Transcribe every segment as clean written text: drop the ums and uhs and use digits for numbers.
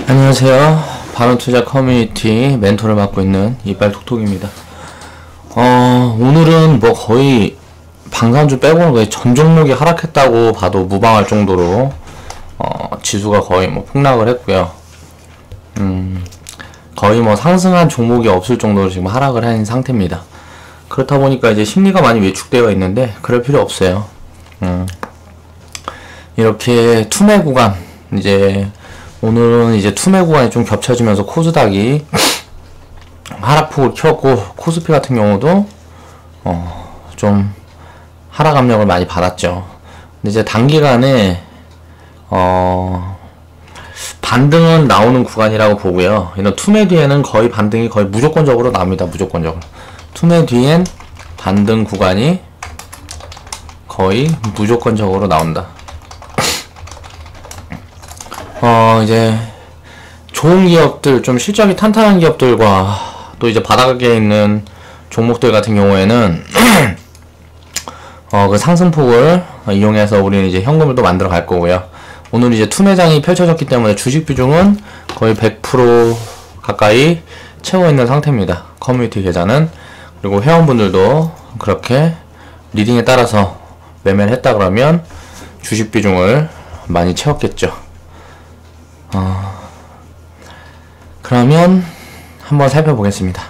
안녕하세요. 바른투자 커뮤니티 멘토를 맡고 있는 이빨톡톡입니다. 오늘은 뭐 거의 방산주 빼고는 거의 전 종목이 하락했다고 봐도 무방할 정도로 지수가 거의 뭐 폭락을 했고요. 거의 뭐 상승한 종목이 없을 정도로 지금 하락을 한 상태입니다. 그렇다 보니까 이제 심리가 많이 위축되어 있는데 그럴 필요 없어요. 이렇게 투매 구간, 이제 오늘은 이제 투매 구간이 좀 겹쳐지면서 코스닥이 하락폭을 켰고, 코스피 같은 경우도 좀 하락 압력을 많이 받았죠. 근데 이제 단기간에 반등은 나오는 구간이라고 보고요. 이런 투매 뒤에는 거의 반등이 거의 무조건적으로 나옵니다. 무조건적으로. 투매 뒤엔 반등 구간이 거의 무조건적으로 나온다. 이제 좋은 기업들, 좀 실적이 탄탄한 기업들과 또 이제 바닥에 있는 종목들 같은 경우에는 그 상승폭을 이용해서 우리는 이제 현금을 또 만들어 갈 거고요. 오늘 이제 투매장이 펼쳐졌기 때문에 주식 비중은 거의 100% 가까이 채워 있는 상태입니다. 커뮤니티 계좌는. 그리고 회원분들도 그렇게 리딩에 따라서 매매를 했다 그러면 주식 비중을 많이 채웠겠죠. 그러면 한번 살펴보겠습니다.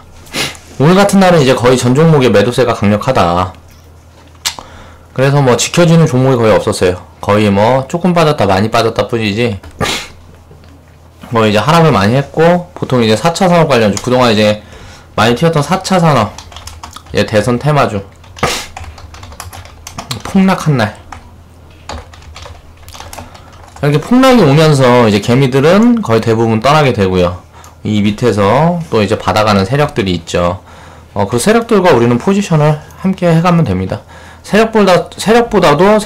오늘 같은 날은 이제 거의 전 종목의 매도세가 강력하다. 그래서 뭐 지켜지는 종목이 거의 없었어요. 거의 뭐 조금 빠졌다 많이 빠졌다 뿐이지 뭐 이제 하락을 많이 했고, 보통 이제 4차 산업 관련주, 그동안 이제 많이 튀었던 4차 산업, 이제 대선 테마주 폭락한 날, 이렇게 폭락이 오면서 이제 개미들은 거의 대부분 떠나게 되고요. 이 밑에서 또 이제 받아가는 세력들이 있죠. 그 세력들과 우리는 포지션을 함께 해가면 됩니다. 세력들보다도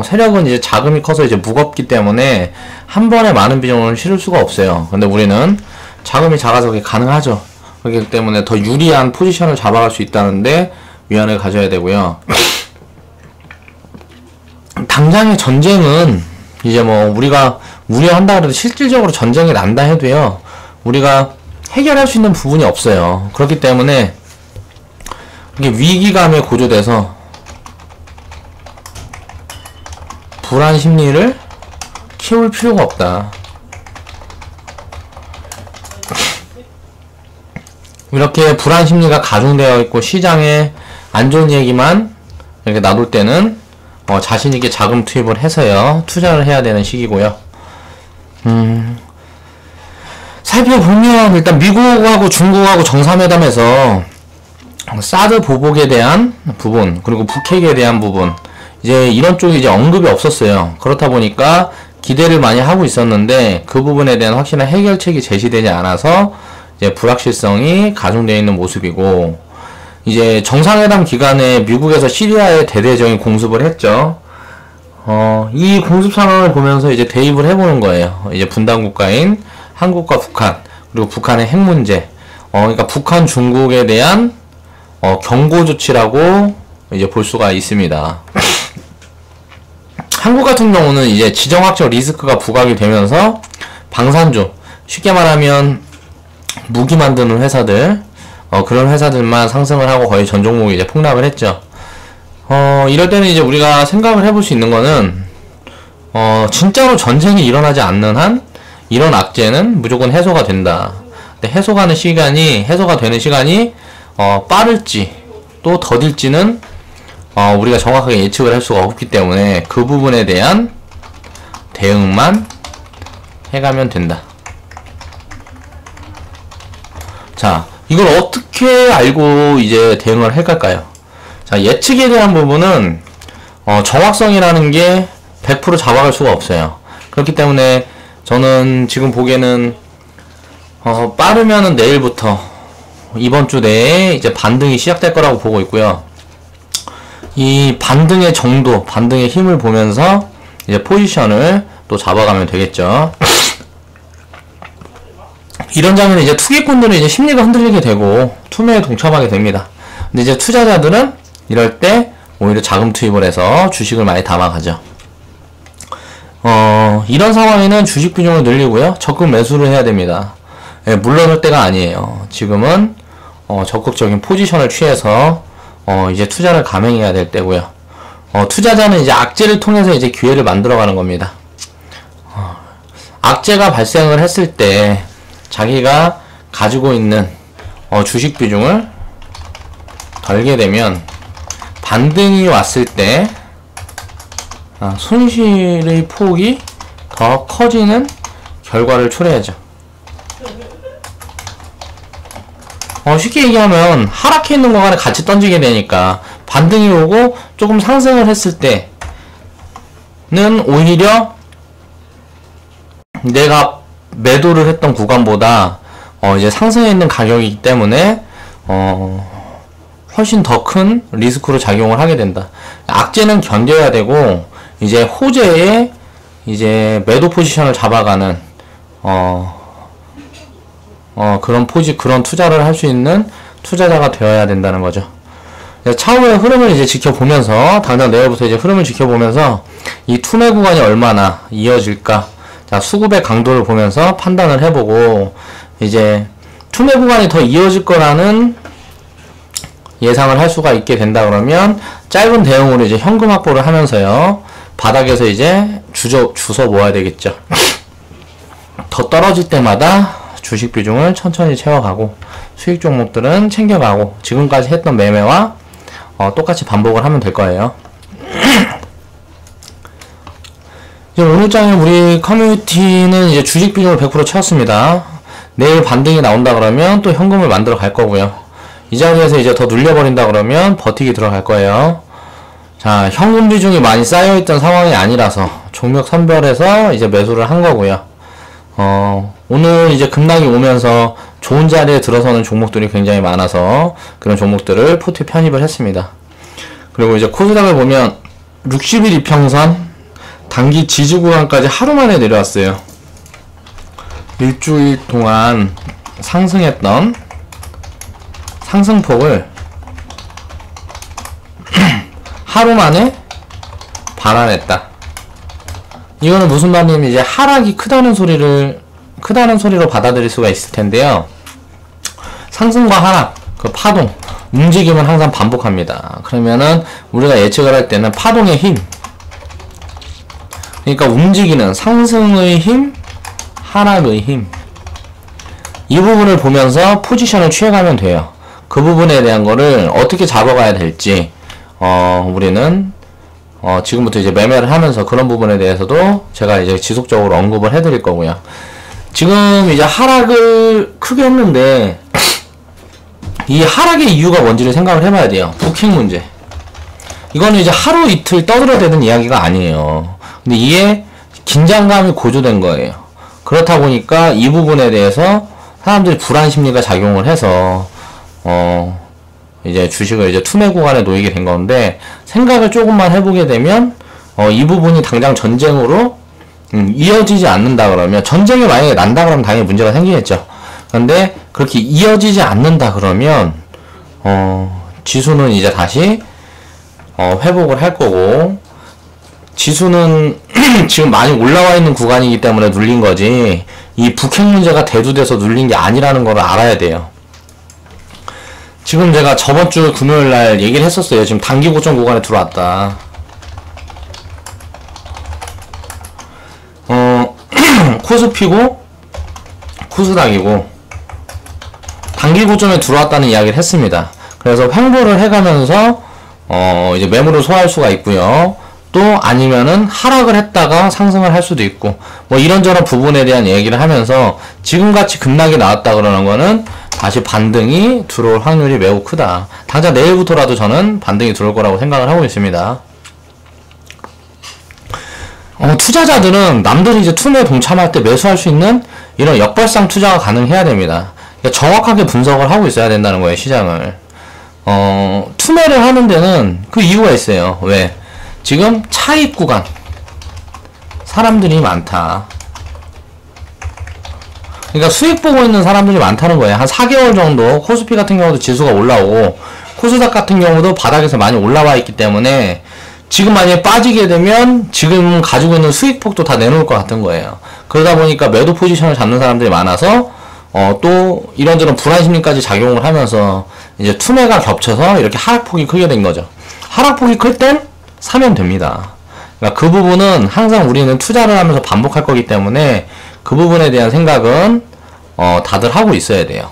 세력은 이제 자금이 커서 이제 무겁기 때문에 한 번에 많은 비중을 실을 수가 없어요. 근데 우리는 자금이 작아서 그게 가능하죠. 그렇기 때문에 더 유리한 포지션을 잡아갈 수 있다는데 위안을 가져야 되고요. 당장의 전쟁은 이제 뭐 우리가 우려한다 그래도 실질적으로 전쟁이 난다 해도요, 우리가 해결할 수 있는 부분이 없어요. 그렇기 때문에 이게 위기감에 고조돼서 불안 심리를 키울 필요가 없다. 이렇게 불안 심리가 가중되어 있고 시장에 안 좋은 얘기만 이렇게 놔둘 때는 자신있게 자금 투입을 해서요, 투자를 해야 되는 시기고요. 살펴보면 일단 미국하고 중국하고 정상회담에서 사드 보복에 대한 부분, 그리고 북핵에 대한 부분, 이제 이런 쪽이 이제 언급이 없었어요. 그렇다 보니까 기대를 많이 하고 있었는데 그 부분에 대한 확실한 해결책이 제시되지 않아서 이제 불확실성이 가중되어 있는 모습이고, 이제 정상회담 기간에 미국에서 시리아에 대대적인 공습을 했죠. 이 공습 상황을 보면서 이제 대입을 해보는 거예요. 이제 분단 국가인 한국과 북한, 그리고 북한의 핵 문제, 그러니까 북한 중국에 대한 경고 조치라고 이제 볼 수가 있습니다. 한국 같은 경우는 이제 지정학적 리스크가 부각이 되면서 방산주, 쉽게 말하면 무기 만드는 회사들, 그런 회사들만 상승을 하고 거의 전 종목이 이제 폭락을 했죠. 이럴 때는 이제 우리가 생각을 해볼 수 있는 거는, 진짜로 전쟁이 일어나지 않는 한, 이런 악재는 무조건 해소가 된다. 근데 해소가 되는 시간이, 빠를지, 또 더딜지는, 우리가 정확하게 예측을 할 수가 없기 때문에 그 부분에 대한 대응만 해가면 된다. 자, 이걸 어떻게 알고 이제 대응을 해갈까요? 자, 예측에 대한 부분은 정확성이라는 게 100% 잡아갈 수가 없어요. 그렇기 때문에 저는 지금 보기에는 빠르면은 내일부터 이번 주 내에 이제 반등이 시작될 거라고 보고 있고요. 이 반등의 정도, 반등의 힘을 보면서 이제 포지션을 또 잡아가면 되겠죠. 이런 장면에 이제 투기꾼들은 이제 심리가 흔들리게 되고 투매에 동참하게 됩니다. 근데 이제 투자자들은 이럴 때 오히려 자금 투입을 해서 주식을 많이 담아가죠. 이런 상황에는 주식 비중을 늘리고요. 적극 매수를 해야 됩니다. 예, 물러설 때가 아니에요. 지금은 적극적인 포지션을 취해서 이제 투자를 감행해야 될 때고요. 투자자는 이제 악재를 통해서 이제 기회를 만들어가는 겁니다. 악재가 발생을 했을 때 자기가 가지고 있는 주식 비중을 덜게 되면 반등이 왔을 때 손실의 폭이 더 커지는 결과를 초래하죠. 쉽게 얘기하면 하락해 있는 공간에 같이 던지게 되니까 반등이 오고 조금 상승을 했을 때는 오히려 내가 매도를 했던 구간보다 이제 상승해 있는 가격이기 때문에 훨씬 더 큰 리스크로 작용을 하게 된다. 악재는 견뎌야 되고 이제 호재에 이제 매도 포지션을 잡아가는 그런 투자를 할 수 있는 투자자가 되어야 된다는 거죠. 차후의 흐름을 이제 지켜보면서 당장 내일부터 이제 흐름을 지켜보면서 이 투매 구간이 얼마나 이어질까, 자 수급의 강도를 보면서 판단을 해보고 이제 투매 구간이 더 이어질 거라는 예상을 할 수가 있게 된다 그러면 짧은 대응으로 이제 현금 확보를 하면서요 바닥에서 이제 주워 모아야 되겠죠. 더 떨어질 때마다 주식 비중을 천천히 채워가고 수익 종목들은 챙겨가고 지금까지 했던 매매와 똑같이 반복을 하면 될 거예요. 이제 오늘 장에 우리 커뮤니티는 이제 주식 비중을 100% 채웠습니다. 내일 반등이 나온다 그러면 또 현금을 만들어 갈 거고요. 이 자리에서 이제 더 눌려버린다 그러면 버티기 들어갈 거예요. 자, 현금 비중이 많이 쌓여있던 상황이 아니라서 종목 선별해서 이제 매수를 한 거고요. 오늘 이제 급락이 오면서 좋은 자리에 들어서는 종목들이 굉장히 많아서 그런 종목들을 포트에 편입을 했습니다. 그리고 이제 코스닥을 보면 60일 이평선 단기 지지 구간까지 하루 만에 내려왔어요. 일주일 동안 상승했던 상승폭을 하루 만에 반환했다. 이거는 무슨 말이냐면 이제 하락이 크다는 소리로 받아들일 수가 있을 텐데요. 상승과 하락, 그 파동, 움직임은 항상 반복합니다. 그러면은 우리가 예측을 할 때는 파동의 힘, 그러니까 움직이는 상승의 힘, 하락의 힘, 이 부분을 보면서 포지션을 취해가면 돼요. 그 부분에 대한 거를 어떻게 잡아가야 될지 우리는 지금부터 이제 매매를 하면서 그런 부분에 대해서도 제가 이제 지속적으로 언급을 해드릴 거고요. 지금 이제 하락을 크게 했는데 이 하락의 이유가 뭔지를 생각을 해봐야 돼요. 부킹 문제. 이거는 이제 하루 이틀 떠들어대는 이야기가 아니에요. 근데 이게 긴장감이 고조된 거예요. 그렇다 보니까 이 부분에 대해서 사람들이 불안 심리가 작용을 해서 이제 주식을 이제 투매 구간에 놓이게 된 건데, 생각을 조금만 해보게 되면 이 부분이 당장 전쟁으로 이어지지 않는다 그러면, 전쟁이 만약에 난다 그러면 당연히 문제가 생기겠죠. 근데 그렇게 이어지지 않는다 그러면 지수는 이제 다시 회복을 할 거고, 지수는 지금 많이 올라와 있는 구간이기 때문에 눌린 거지 이 북핵 문제가 대두돼서 눌린 게 아니라는 걸 알아야 돼요. 지금 제가 저번 주 금요일 날 얘기를 했었어요. 지금 단기 고점 구간에 들어왔다. 코스피고 코스닥이고 단기 고점에 들어왔다는 이야기를 했습니다. 그래서 횡보를 해가면서 이제 매물을 소화할 수가 있고요. 또 아니면은 하락을 했다가 상승을 할 수도 있고, 뭐 이런저런 부분에 대한 얘기를 하면서 지금같이 급락이 나왔다 그러는 거는 다시 반등이 들어올 확률이 매우 크다. 당장 내일부터라도 저는 반등이 들어올 거라고 생각을 하고 있습니다. 투자자들은 남들이 이제 투매에 동참할 때 매수할 수 있는 이런 역발상 투자가 가능해야 됩니다. 그러니까 정확하게 분석을 하고 있어야 된다는 거예요, 시장을. 투매를 하는 데는 그 이유가 있어요. 왜? 지금 차익 구간 사람들이 많다. 그러니까 수익 보고 있는 사람들이 많다는 거예요. 한 4개월 정도 코스피 같은 경우도 지수가 올라오고 코스닥 같은 경우도 바닥에서 많이 올라와 있기 때문에 지금 만약에 빠지게 되면 지금 가지고 있는 수익폭도 다 내놓을 것 같은 거예요. 그러다 보니까 매도 포지션을 잡는 사람들이 많아서 또 이런저런 불안 심리까지 작용을 하면서 이제 투매가 겹쳐서 이렇게 하락폭이 크게 된 거죠. 하락폭이 클 땐 사면 됩니다. 그러니까 그 부분은 항상 우리는 투자를 하면서 반복할 거기 때문에 그 부분에 대한 생각은 다들 하고 있어야 돼요.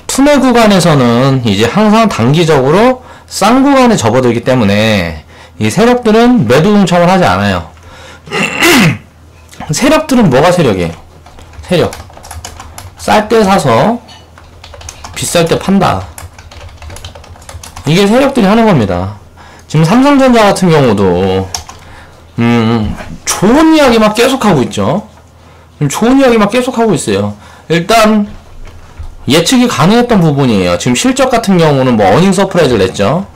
투매 구간에서는 이제 항상 단기적으로 싼 구간에 접어들기 때문에 이 세력들은 매도 동참을 하지 않아요. 세력들은 뭐가 세력이에요? 세력. 쌀 때 사서 비쌀 때 판다. 이게 세력들이 하는 겁니다. 지금 삼성전자 같은 경우도 좋은 이야기만 계속하고 있죠. 좋은 이야기만 계속하고 있어요. 일단 예측이 가능했던 부분이에요. 지금 실적 같은 경우는 뭐 어닝 서프라이즈를 냈죠.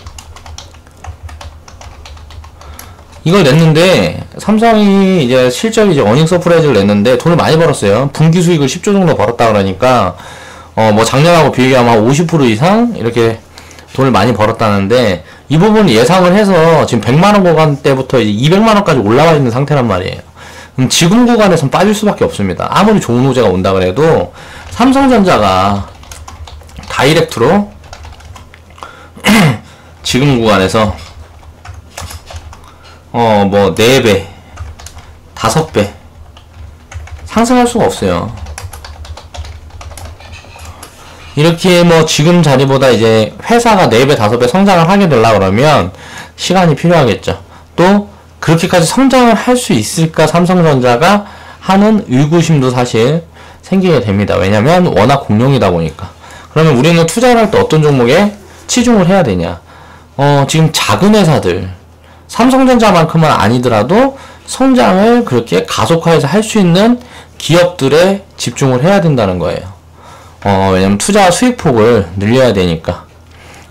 이걸 냈는데 삼성이 이제 실적이 이제 어닝 서프라이즈를 냈는데 돈을 많이 벌었어요. 분기 수익을 10조 정도 벌었다 그러니까 뭐 작년하고 비교하면 한 50% 이상 이렇게 돈을 많이 벌었다는데 이 부분 예상을 해서 지금 100만원 구간 때부터 이제 200만원까지 올라와 있는 상태란 말이에요. 그럼 지금 구간에선 빠질 수밖에 없습니다. 아무리 좋은 호재가 온다 그래도 삼성전자가 다이렉트로 지금 구간에서 뭐 4배, 5배 상승할 수가 없어요. 이렇게 뭐 지금 자리보다 이제 회사가 4배, 5배 성장을 하게 되려고 그러면 시간이 필요하겠죠. 또 그렇게까지 성장을 할 수 있을까 삼성전자가 하는 의구심도 사실 생기게 됩니다. 왜냐면 워낙 공룡이다 보니까. 그러면 우리는 투자를 할 때 어떤 종목에 치중을 해야 되냐. 지금 작은 회사들 삼성전자만큼은 아니더라도 성장을 그렇게 가속화해서 할 수 있는 기업들에 집중을 해야 된다는 거예요. 왜냐면 투자 수익폭을 늘려야 되니까.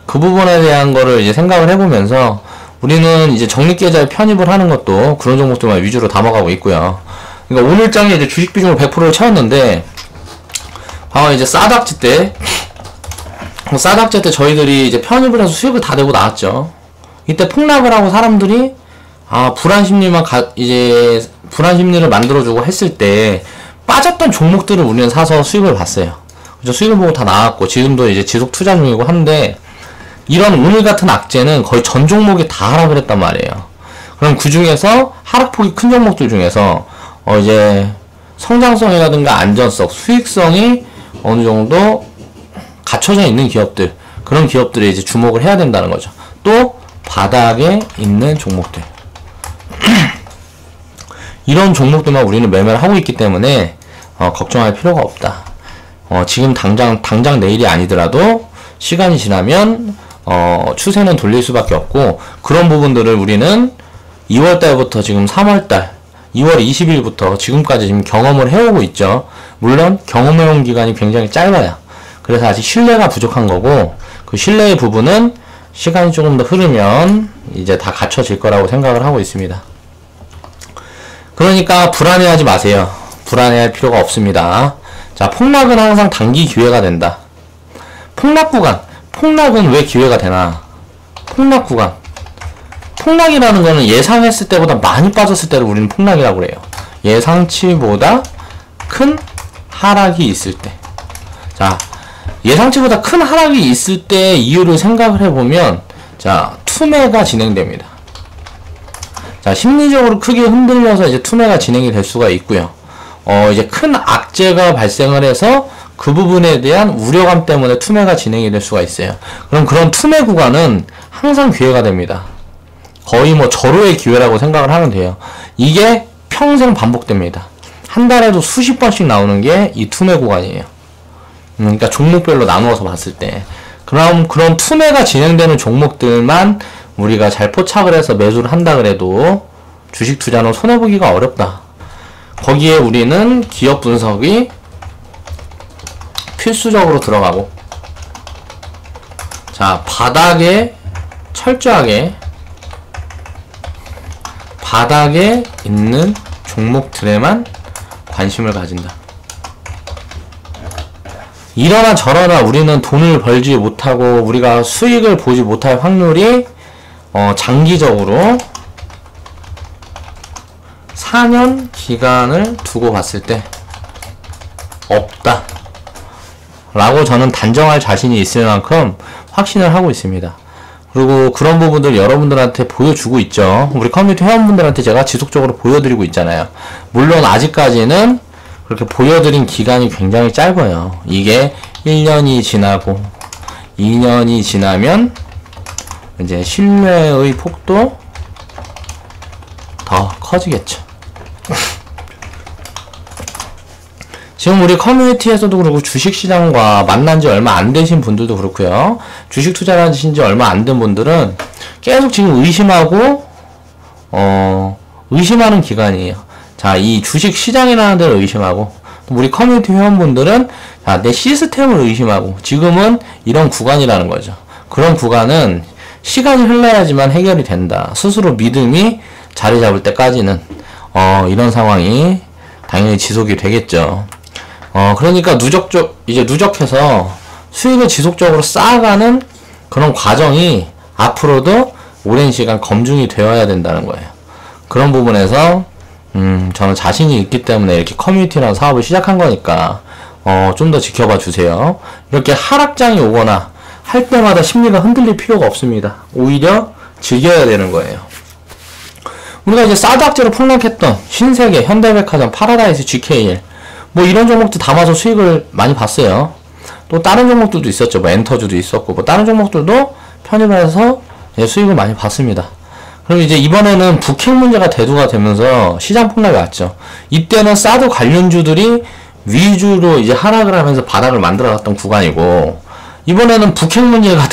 그 부분에 대한 거를 이제 생각을 해보면서 우리는 이제 적립계좌에 편입을 하는 것도 그런 종목들만 위주로 담아가고 있고요. 그러니까 오늘장에 이제 주식 비중을 100%를 채웠는데, 방금 이제 싸닥지 때 저희들이 이제 편입을 해서 수익을 다 내고 나왔죠. 이때 폭락을 하고 사람들이 불안 심리만 이제 불안 심리를 만들어주고 했을 때 빠졌던 종목들을 우리는 사서 수익을 봤어요. 그죠? 수익을 보고 다 나왔고 지금도 이제 지속 투자 중이고 한데, 이런 오늘 같은 악재는 거의 전 종목이 다 하락을 했단 말이에요. 그럼 그 중에서 하락폭이 큰 종목들 중에서 이제 성장성이라든가 안전성, 수익성이 어느 정도 갖춰져 있는 기업들, 그런 기업들에 이제 주목을 해야 된다는 거죠. 또 바닥에 있는 종목들 이런 종목들만 우리는 매매를 하고 있기 때문에 걱정할 필요가 없다. 지금 당장 내일이 아니더라도 시간이 지나면 추세는 돌릴 수밖에 없고, 그런 부분들을 우리는 2월달부터 지금 3월달 2월 20일부터 지금까지 지금 경험을 해오고 있죠. 물론 경험해온 기간이 굉장히 짧아요. 그래서 아직 신뢰가 부족한 거고, 그 신뢰의 부분은 시간이 조금 더 흐르면 이제 다 갖춰질 거라고 생각을 하고 있습니다. 그러니까 불안해하지 마세요. 불안해할 필요가 없습니다. 자, 폭락은 항상 단기 기회가 된다. 폭락 구간, 폭락은 왜 기회가 되나? 폭락 구간, 폭락이라는 거는 예상했을 때보다 많이 빠졌을 때를 우리는 폭락이라고 그래요. 예상치보다 큰 하락이 있을 때. 자, 예상치보다 큰 하락이 있을 때 이유를 생각을 해보면, 자, 투매가 진행됩니다. 자, 심리적으로 크게 흔들려서 이제 투매가 진행이 될 수가 있고요. 이제 큰 악재가 발생을 해서 그 부분에 대한 우려감 때문에 투매가 진행이 될 수가 있어요. 그럼 그런 투매 구간은 항상 기회가 됩니다. 거의 뭐 절호의 기회라고 생각을 하면 돼요. 이게 평생 반복됩니다. 한 달에도 수십 번씩 나오는 게 이 투매 구간이에요. 그러니까 종목별로 나누어서 봤을 때. 그럼 그런 투매가 진행되는 종목들만 우리가 잘 포착을 해서 매수를 한다 그래도 주식 투자는 손해보기가 어렵다. 거기에 우리는 기업 분석이 필수적으로 들어가고, 자, 바닥에 철저하게 바닥에 있는 종목들에만 관심을 가진다. 이러나 저러나 우리는 돈을 벌지 못하고 우리가 수익을 보지 못할 확률이 장기적으로 4년 기간을 두고 봤을 때 없다 라고 저는 단정할 자신이 있을 만큼 확신을 하고 있습니다. 그리고 그런 부분들 여러분들한테 보여주고 있죠. 우리 커뮤니티 회원분들한테 제가 지속적으로 보여드리고 있잖아요. 물론 아직까지는 그렇게 보여드린 기간이 굉장히 짧아요. 이게 1년이 지나고 2년이 지나면 이제 신뢰의 폭도 더 커지겠죠. 지금 우리 커뮤니티에서도 그렇고 주식시장과 만난 지 얼마 안 되신 분들도 그렇고요. 주식 투자를 하신 지 얼마 안 된 분들은 계속 지금 의심하고 의심하는 기간이에요. 자, 이 주식시장이라는 데를 의심하고 우리 커뮤니티 회원분들은 자, 내 시스템을 의심하고 지금은 이런 구간이라는 거죠. 그런 구간은 시간이 흘러야지만 해결이 된다. 스스로 믿음이 자리 잡을 때까지는 이런 상황이 당연히 지속이 되겠죠. 그러니까 이제 누적해서 수익을 지속적으로 쌓아가는 그런 과정이 앞으로도 오랜 시간 검증이 되어야 된다는 거예요. 그런 부분에서, 저는 자신이 있기 때문에 이렇게 커뮤니티라는 사업을 시작한 거니까, 좀 더 지켜봐 주세요. 이렇게 하락장이 오거나 할 때마다 심리가 흔들릴 필요가 없습니다. 오히려 즐겨야 되는 거예요. 우리가 이제 사드 악재로 폭락했던 신세계, 현대백화점, 파라다이스, GKL, 뭐 이런 종목도 담아서 수익을 많이 봤어요. 또 다른 종목들도 있었죠. 뭐 엔터주도 있었고, 뭐 다른 종목들도 편입해서 수익을 많이 봤습니다. 그럼 이제 이번에는 북핵 문제가 대두가 되면서 시장 폭락이 왔죠. 이때는 사드 관련주들이 위주로 이제 하락을 하면서 바닥을 만들어갔던 구간이고, 이번에는 북핵 문제가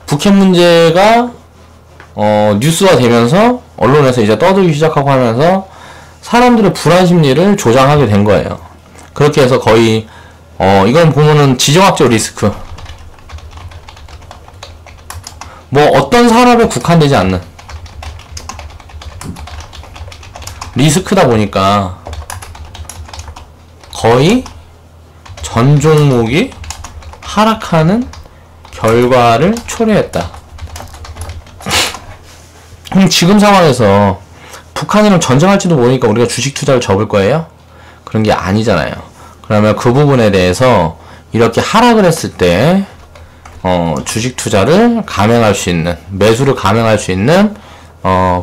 북핵 문제가 뉴스화 되면서 언론에서 이제 떠들기 시작하고 하면서 사람들의 불안 심리를 조장하게 된 거예요. 그렇게 해서 거의 이건 보면은 지정학적 리스크, 뭐 어떤 산업에 국한되지 않는 리스크다 보니까 거의 전 종목이 하락하는 결과를 초래했다. 그럼 지금 상황에서 북한이랑 전쟁할지도 모르니까 우리가 주식 투자를 접을 거예요? 그런 게 아니잖아요. 그러면 그 부분에 대해서 이렇게 하락을 했을 때 주식 투자를 감행할 수 있는, 매수를 감행할 수 있는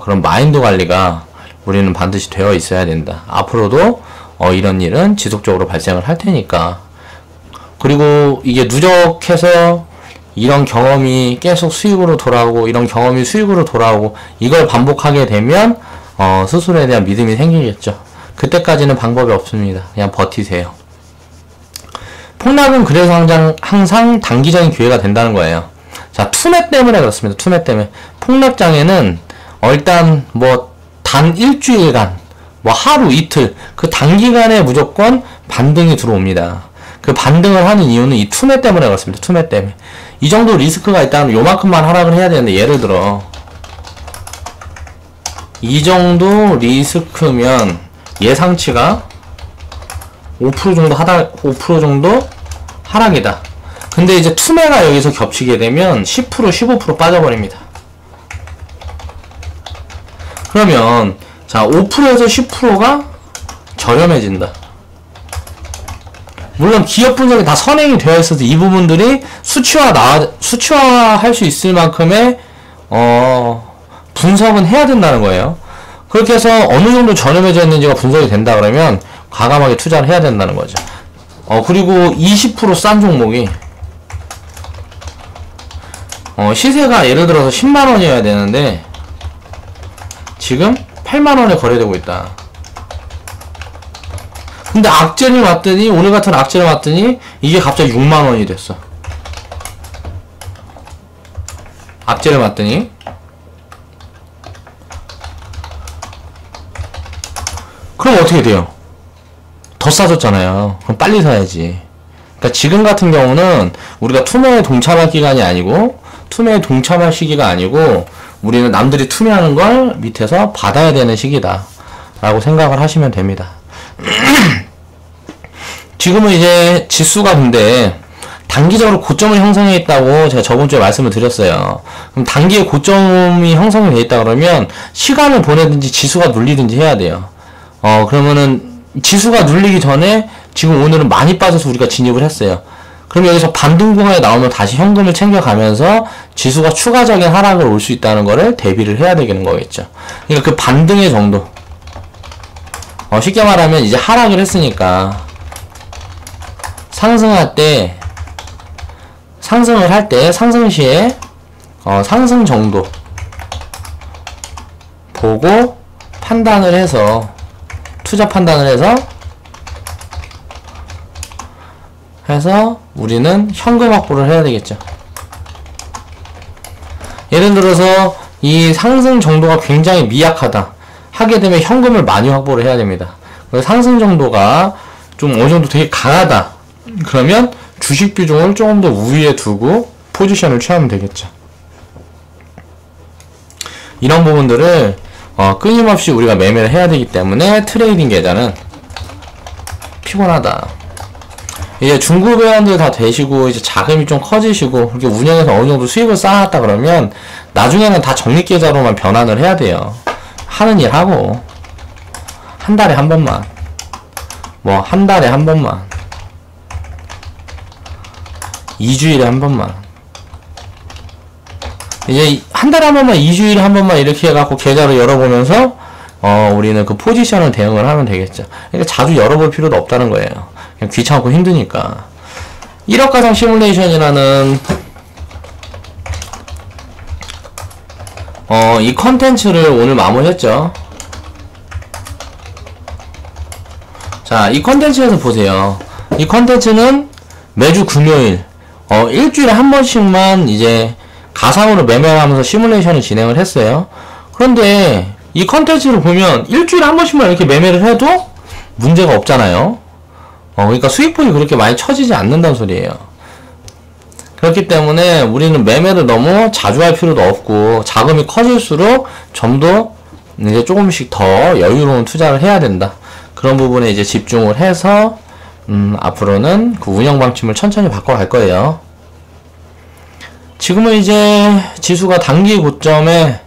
그런 마인드 관리가 우리는 반드시 되어 있어야 된다. 앞으로도 이런 일은 지속적으로 발생을 할 테니까. 그리고 이게 누적해서 이런 경험이 계속 수익으로 돌아오고 이런 경험이 수익으로 돌아오고 이걸 반복하게 되면 스스로에 대한 믿음이 생기겠죠. 그때까지는 방법이 없습니다. 그냥 버티세요. 폭락은 그래서 항상 단기적인 기회가 된다는 거예요. 자, 투매 때문에 그렇습니다. 투매 때문에. 폭락장에는 일단 뭐 단 일주일간, 뭐 하루 이틀, 그 단기간에 무조건 반등이 들어옵니다. 그 반등을 하는 이유는 이 투매 때문에 그렇습니다. 투매 때문에. 이 정도 리스크가 있다면 요만큼만 하락을 해야 되는데, 예를 들어 이 정도 리스크면 예상치가 5% 정도 5% 정도 하락이다. 근데 이제 투매가 여기서 겹치게 되면 10%, 15% 빠져버립니다. 그러면 자, 5%에서 10%가 저렴해진다. 물론 기업 분석이 다 선행이 되어 있어서 이 부분들이 수치화할 수 있을 만큼의 분석은 해야 된다는 거예요. 그렇게 해서 어느 정도 저렴해져 있는지가 분석이 된다 그러면 과감하게 투자를 해야 된다는 거죠. 그리고 20% 싼 종목이 시세가 예를 들어서 10만원이어야 되는데 지금 8만원에 거래되고 있다. 근데 악재를 맞더니, 오늘 같은 악재를 맞더니 이게 갑자기 6만원이 됐어. 악재를 맞더니. 그럼 어떻게 돼요? 더 싸졌잖아요. 그럼 빨리 사야지. 그러니까 지금 같은 경우는 우리가 투매에 동참할 기간이 아니고, 투매에 동참할 시기가 아니고, 우리는 남들이 투매하는 걸 밑에서 받아야 되는 시기다 라고 생각을 하시면 됩니다. 지금은 이제 지수가 근데 단기적으로 고점을 형성해 있다고 제가 저번 주에 말씀을 드렸어요. 그럼 단기에 고점이 형성이 돼 있다 그러면 시간을 보내든지 지수가 눌리든지 해야 돼요. 그러면은 지수가 눌리기 전에 지금 오늘은 많이 빠져서 우리가 진입을 했어요. 그럼 여기서 반등 구간에 나오면 다시 현금을 챙겨가면서 지수가 추가적인 하락을 올 수 있다는 거를 대비를 해야 되는 거겠죠. 그러니까 그 반등의 정도. 쉽게 말하면 이제 하락을 했으니까 상승할 때 상승 시에 상승 정도 보고 판단을 해서 투자 판단을 해서 우리는 현금 확보를 해야 되겠죠. 예를 들어서 이 상승 정도가 굉장히 미약하다 하게 되면 현금을 많이 확보를 해야 됩니다. 상승 정도가 좀 어느 정도 되게 강하다 그러면 주식 비중을 조금 더 우위에 두고 포지션을 취하면 되겠죠. 이런 부분들을 끊임없이 우리가 매매를 해야 되기 때문에 트레이딩 계좌는 피곤하다. 이제 중급 회원들 다 되시고 이제 자금이 좀 커지시고 그렇게 운영해서 어느 정도 수익을 쌓았다 그러면 나중에는 다 적립 계좌로만 변환을 해야 돼요. 하는 일 하고 한 달에 한 번만 한 달에 한 번만 2주일에 한 번만 이제 한 달에 한 번만 2주일에 한 번만 이렇게 해갖고 계좌를 열어보면서 우리는 그 포지션을 대응을 하면 되겠죠. 그러니까 자주 열어볼 필요도 없다는 거예요. 그냥 귀찮고 힘드니까. 1억 가상 시뮬레이션이라는 이 컨텐츠를 오늘 마무리했죠. 자, 이 컨텐츠에서 보세요. 이 컨텐츠는 매주 금요일 일주일에 한 번씩만 이제 가상으로 매매를 하면서 시뮬레이션을 진행을 했어요. 그런데 이 컨텐츠를 보면 일주일에 한 번씩만 이렇게 매매를 해도 문제가 없잖아요. 그러니까 수익폭이 그렇게 많이 처지지 않는다는 소리예요. 그렇기 때문에 우리는 매매를 너무 자주 할 필요도 없고 자금이 커질수록 좀 더 이제 조금씩 더 여유로운 투자를 해야 된다. 그런 부분에 이제 집중을 해서 앞으로는 그 운영 방침을 천천히 바꿔갈 거예요. 지금은 이제 지수가 단기 고점에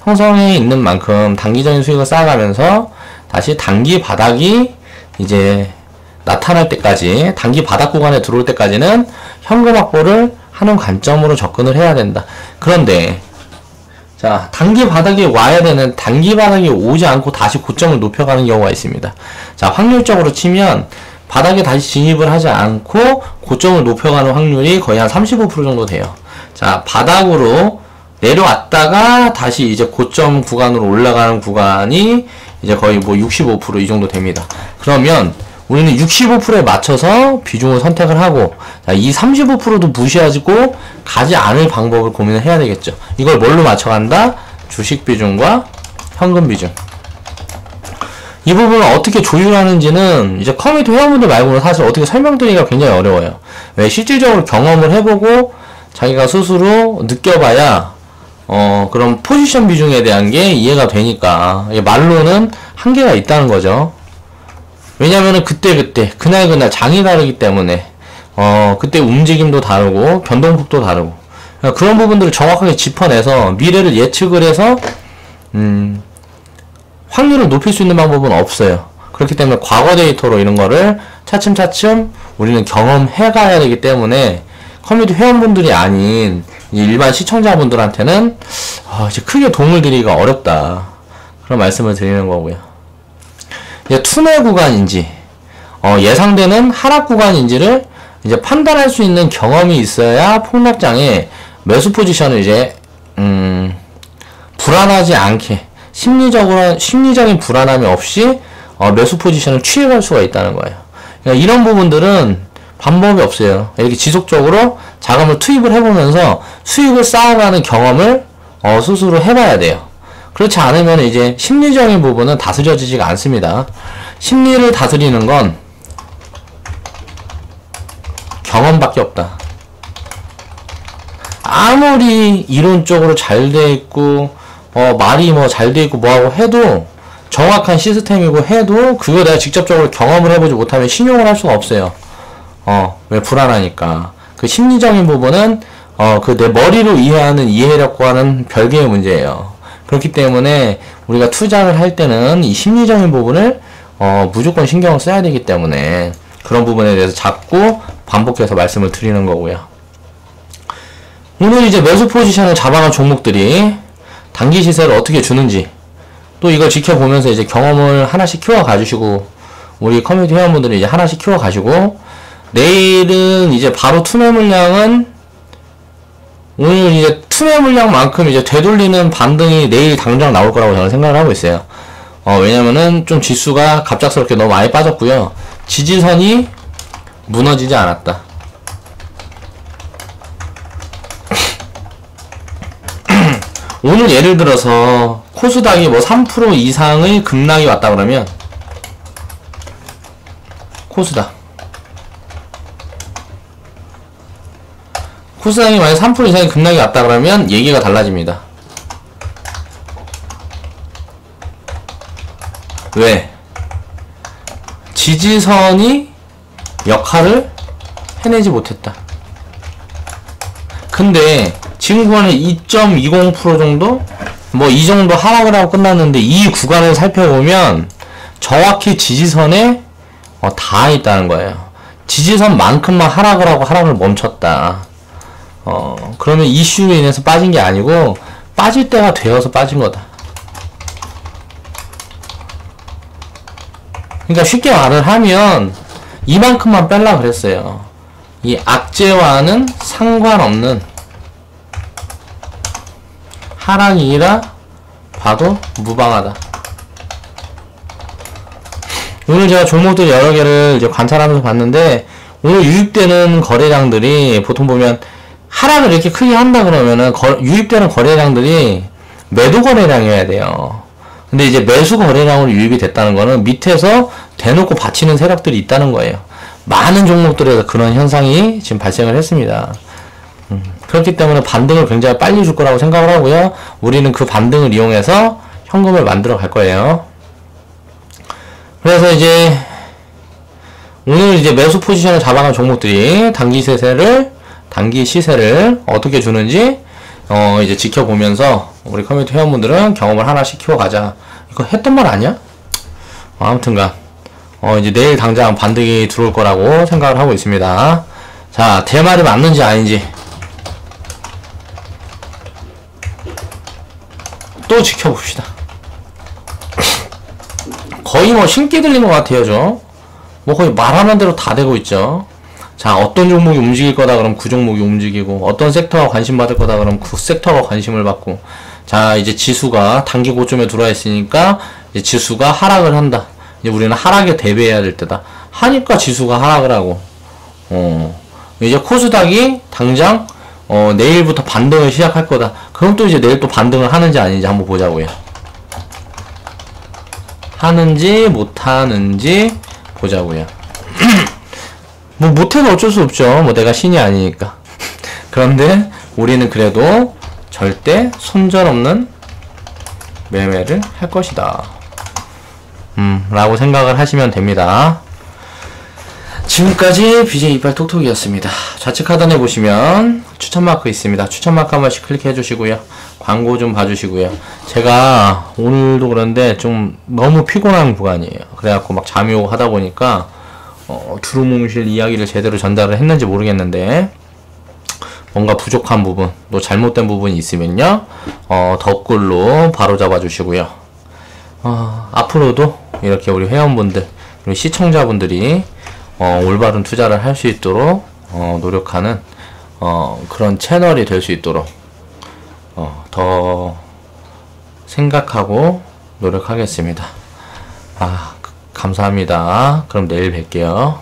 형성해 있는 만큼 단기적인 수익을 쌓아가면서 다시 단기 바닥이 이제 나타날 때까지 단기 바닥 구간에 들어올 때까지는 현금 확보를 하는 관점으로 접근을 해야 된다. 그런데 자, 단기 바닥에 와야 되는 단기 바닥에 오지 않고 다시 고점을 높여가는 경우가 있습니다. 자, 확률적으로 치면 바닥에 다시 진입을 하지 않고 고점을 높여가는 확률이 거의 한 35% 정도 돼요. 자, 바닥으로 내려왔다가 다시 이제 고점 구간으로 올라가는 구간이 이제 거의 65% 이 정도 됩니다. 그러면 우리는 65%에 맞춰서 비중을 선택을 하고, 자, 이 35%도 무시하고 가지 않을 방법을 고민을 해야 되겠죠. 이걸 뭘로 맞춰간다? 주식 비중과 현금 비중. 이 부분을 어떻게 조율하는지는 이제 커뮤니티 회원분들 말고는 사실 어떻게 설명드리기가 굉장히 어려워요. 왜? 실질적으로 경험을 해보고 자기가 스스로 느껴봐야 그런 포지션 비중에 대한 게 이해가 되니까 말로는 한계가 있다는 거죠. 왜냐면은 그때그때 그날 장이 다르기 때문에 그때 움직임도 다르고 변동폭도 다르고 그런 부분들을 정확하게 짚어내서 미래를 예측을 해서 확률을 높일 수 있는 방법은 없어요. 그렇기 때문에 과거 데이터로 이런 거를 차츰차츰 우리는 경험해 가야 되기 때문에 커뮤니티 회원분들이 아닌 일반 시청자분들한테는 이제 크게 도움을 드리기가 어렵다. 그런 말씀을 드리는 거고요. 이제 투매 구간인지 예상되는 하락 구간인지를 이제 판단할 수 있는 경험이 있어야 폭락장에 매수 포지션을 이제 불안하지 않게 심리적인 불안함이 없이 매수 포지션을 취해갈 수가 있다는 거예요. 그러니까 이런 부분들은 방법이 없어요. 이렇게 지속적으로 자금을 투입을 해보면서 수익을 쌓아가는 경험을 스스로 해봐야 돼요. 그렇지 않으면 이제 심리적인 부분은 다스려지지가 않습니다. 심리를 다스리는 건 경험밖에 없다. 아무리 이론적으로 잘 돼 있고 말이 잘 돼 있고 뭐하고 해도 정확한 시스템이고 해도 그거 내가 직접적으로 경험을 해보지 못하면 신용을 할 수가 없어요. 왜? 불안하니까. 그 심리적인 부분은 그 내 머리로 이해하는 이해력과는 별개의 문제예요. 그렇기 때문에 우리가 투자를 할 때는 이 심리적인 부분을 무조건 신경을 써야 되기 때문에 그런 부분에 대해서 자꾸 반복해서 말씀을 드리는 거고요. 오늘 이제 매수 포지션을 잡아간 종목들이 단기 시세를 어떻게 주는지 또 이걸 지켜보면서 이제 경험을 하나씩 키워 가주시고 우리 커뮤니티 회원분들이 이제 하나씩 키워 가지고 내일은 이제 바로 투매 물량은 오늘 이제 투매 물량만큼 이제 되돌리는 반등이 내일 당장 나올 거라고 저는 생각을 하고 있어요. 왜냐면은 좀 지수가 갑작스럽게 너무 많이 빠졌고요. 지지선이 무너지지 않았다. 오늘 예를 들어서 코스닥이 뭐 3% 이상의 급락이 왔다 그러면 코스닥이 만약 3% 이상의 급락이 왔다 그러면 얘기가 달라집니다. 왜? 지지선이 역할을 해내지 못했다. 근데 지금 구간에 2.20% 정도? 뭐 이 정도 하락을 하고 끝났는데 이 구간을 살펴보면 정확히 지지선에 닿아 있다는 거예요. 지지선만큼만 하락을 하고 하락을 멈췄다. 그러면 이슈로 인해서 빠진 게 아니고 빠질 때가 되어서 빠진 거다. 그러니까 쉽게 말을 하면 이만큼만 뺄라 그랬어요. 이 악재와는 상관없는 하락이라 봐도 무방하다. 오늘 제가 종목들 여러 개를 이제 관찰하면서 봤는데 오늘 유입되는 거래량들이 보통 보면 하락을 이렇게 크게 한다 그러면은 유입되는 거래량들이 매도 거래량이어야 돼요. 근데 이제 매수 거래량으로 유입이 됐다는 거는 밑에서 대놓고 받치는 세력들이 있다는 거예요. 많은 종목들에서 그런 현상이 지금 발생을 했습니다. 그렇기 때문에 반등을 굉장히 빨리 줄 거라고 생각을 하고요. 우리는 그 반등을 이용해서 현금을 만들어 갈 거예요. 그래서 이제 오늘 이제 매수 포지션을 잡아간 종목들이 단기 시세를 어떻게 주는지 이제 지켜보면서 우리 커뮤니티 회원분들은 경험을 하나씩 키워가자. 이거 했던 말 아니야? 아무튼간 이제 내일 당장 반등이 들어올 거라고 생각을 하고 있습니다. 자, 대말이 맞는지 아닌지 또 지켜봅시다. 거의 뭐 신기 들린 것 같아요, 뭐 거의 말하는 대로 다 되고 있죠. 자, 어떤 종목이 움직일 거다 그럼 그 종목이 움직이고, 어떤 섹터가 관심 받을 거다 그럼 그 섹터가 관심을 받고, 자, 이제 지수가 단기 고점에 들어와 있으니까 이제 지수가 하락을 한다. 이제 우리는 하락에 대비해야 될 때다. 하니까 지수가 하락을 하고, 이제 코스닥이 당장 내일부터 반등을 시작할 거다. 그럼 또 이제 내일 또 반등을 하는지 아닌지 한번 보자고요. 하는지 못하는지 보자고요. 뭐 못해도 어쩔 수 없죠. 뭐 내가 신이 아니니까. 그런데 우리는 그래도 절대 손절없는 매매를 할 것이다. 라고 생각을 하시면 됩니다. 지금까지 BJ 이빨 톡톡이었습니다. 좌측 하단에 보시면 추천마크 있습니다. 추천마크 한 번씩 클릭해 주시고요. 광고 좀 봐주시고요. 제가 오늘도 그런데 좀 너무 피곤한 구간이에요. 그래갖고 막 잠이 오고 하다 보니까 두루뭉실 이야기를 제대로 전달을 했는지 모르겠는데 뭔가 부족한 부분, 또 잘못된 부분이 있으면요 댓글로 바로 잡아 주시고요. 앞으로도 이렇게 우리 회원분들 그리고 시청자분들이 올바른 투자를 할 수 있도록 노력하는 그런 채널이 될 수 있도록 더 생각하고 노력하겠습니다. 감사합니다. 그럼 내일 뵐게요.